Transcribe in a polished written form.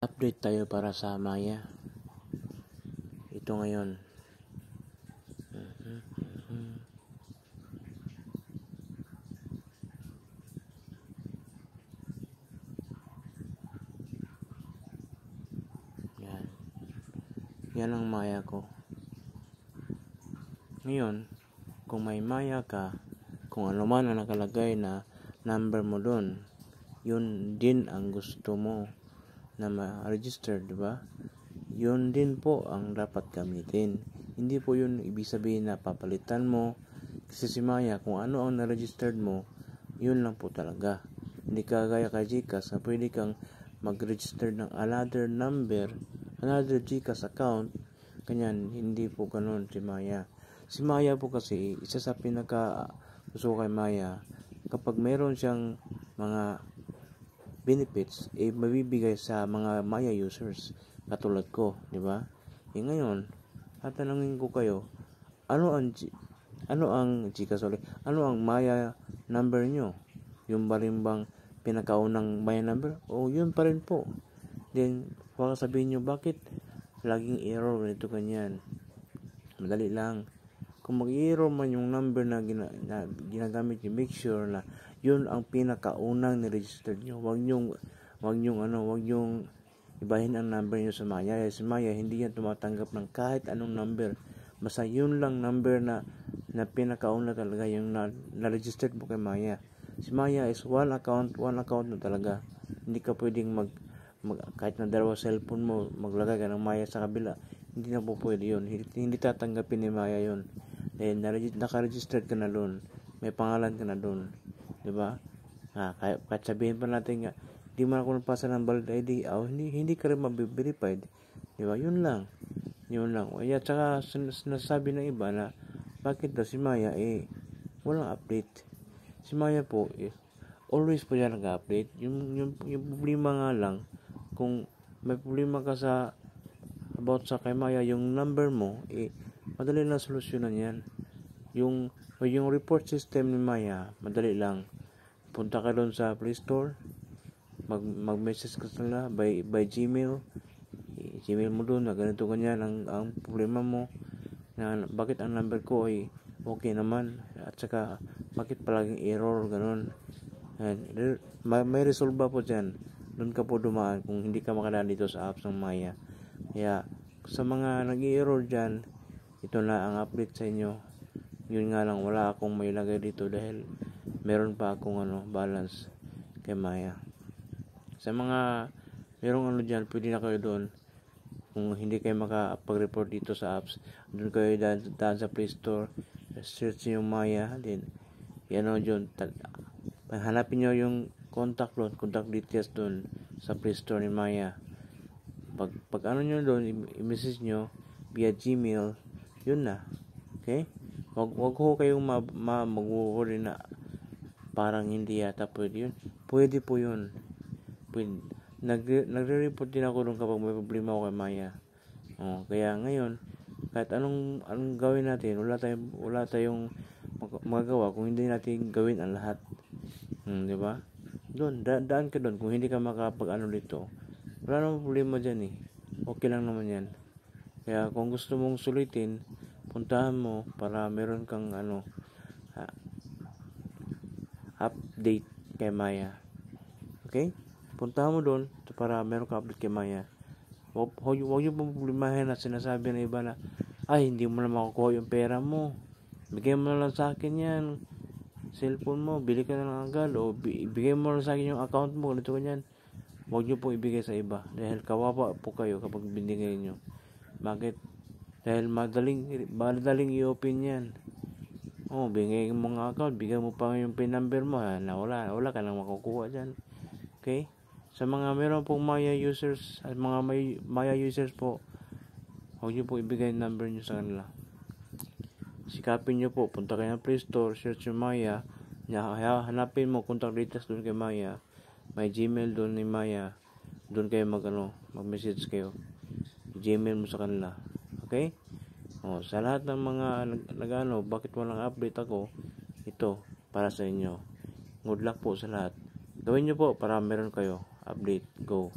Update tayo para sa Maya. Ito ngayon. Yan. Yan ang Maya ko. Ngayon, kung may Maya ka, kung ano man ang nakalagay na number mo doon, yun din ang gusto mo na ma-register, di ba? Yun din po ang dapat gamitin. Hindi po yun ibig sabihin na papalitan mo. Kasi si Maya, kung ano ang na-registered mo, yun lang po talaga. Hindi ka gaya kay GCash na pwede kang mag-register ng another number, another GCash account. Ganyan, hindi po ganun si Maya. Si Maya po kasi, isa sa pinaka gusto kay Maya, kapag mayroon siyang mga benefits, mabibigay sa mga Maya users katulad ko, di ba? Ngayon, tatanungin ko kayo, ano ang GCash ulit? Ano ang Maya number nyo? Yung ba rin bang pinakaunang Maya number? O yun pa rin po. Then, baka sabihin nyo, bakit laging error nito ganyan? Madali lang. Kung mag-error man yung number na ginagamit nyo, make sure na yun ang pinakaunang ni-register nyo. Huwag nyong ibahin ang number nyo sa Maya. Si Maya, hindi yan tumatanggap ng kahit anong number. Basta yun lang number na pinakauna talaga yung na-registered mo kay Maya. Si Maya is one account na talaga. Hindi ka pwedeng kahit na dalawa cellphone mo, maglagay ka ng Maya sa kabila. Hindi na po pwede yun. Hindi tatanggapin ni Maya yun. Dahil naka-registered ka na doon. May pangalan ka na doon. Diba? Kahit sabihin pa natin nga, di man ako napasa ng valid ID, hindi ka rin mabiverified. Diba? Yun lang. Kaya tsaka sinasabi ng iba na, bakit daw si Maya walang update. Si Maya po, always po yan nag-update. Yung problema nga lang, kung may problema ka about sa kay Maya, yung number mo, madali lang solusyonan yan. Yung report system ni Maya, madali lang. Punta ka doon sa Play Store, mag-message ka sila by Gmail. Gmail mo doon na ganito ganyan ang problema mo, na bakit ang number ko ay okay naman, at saka bakit palaging error, ganun. May resolve po dyan. Doon ka po dumaan kung hindi ka makadaan dito sa apps ng Maya. Kaya sa mga nag-i-error dyan, ito na ang update sa inyo. Yun nga lang, wala akong may lagay dito dahil meron pa akong balance kay Maya. Sa mga merong dyan, pwede na kayo doon. Kung hindi kayo makapag-report dito sa apps, doon kayo daan sa Play Store, search nyo yung Maya, then dyan, hanapin nyo yung contact details doon sa Play Store ni Maya. Pag nyo doon, i-message nyo via Gmail, yun na. Okay? Wag ho kayong mag-worry na parang hindi yata pwede yun. Pwede po yun. Nagre-report din ako doon kapag may problema ako kay Maya. Kaya ngayon, kahit anong gawin natin, wala tayong magagawa kung hindi natin gawin ang lahat. Di ba? Doon, daan ka doon. Kung hindi ka makapag dito, wala namang problema dyan Okay lang naman yan. Kaya kung gusto mong sulitin, puntahan mo para meron kang update kay Maya. Okay? Puntahan mo doon para meron kang update kay Maya. Huwag yung problemahin na sinasabi ng iba na, hindi mo na makukuha yung pera mo. Bigay mo na lang sa akin yan. Cellphone mo, bili ka na lang agad. O ibigay mo na lang sa akin yung account mo. Ganito ganyan. Huwag nyo po ibigay sa iba. Dahil kawawa po kayo kapag binigay nyo. Bakit? Dahil madaling i-open yan. Bigay mo nga account. Bigay mo pa yung PIN number mo. Wala ka nang makukuha dyan. Okay? Sa mga meron pong Maya users, at mga Maya users po, huwag nyo po ibigay yung number nyo sa kanila. Sikapin nyo po, punta kayo ng Play Store, search yung Maya, hanapin mo, contact details doon kay Maya, may Gmail doon ni Maya, doon kayo mag-message kayo, Gmail mo sa kanila. Okay? Sa lahat ng mga bakit walang update ako, ito, para sa inyo. Good luck po sa lahat. Gawin nyo po para meron kayo update. Go.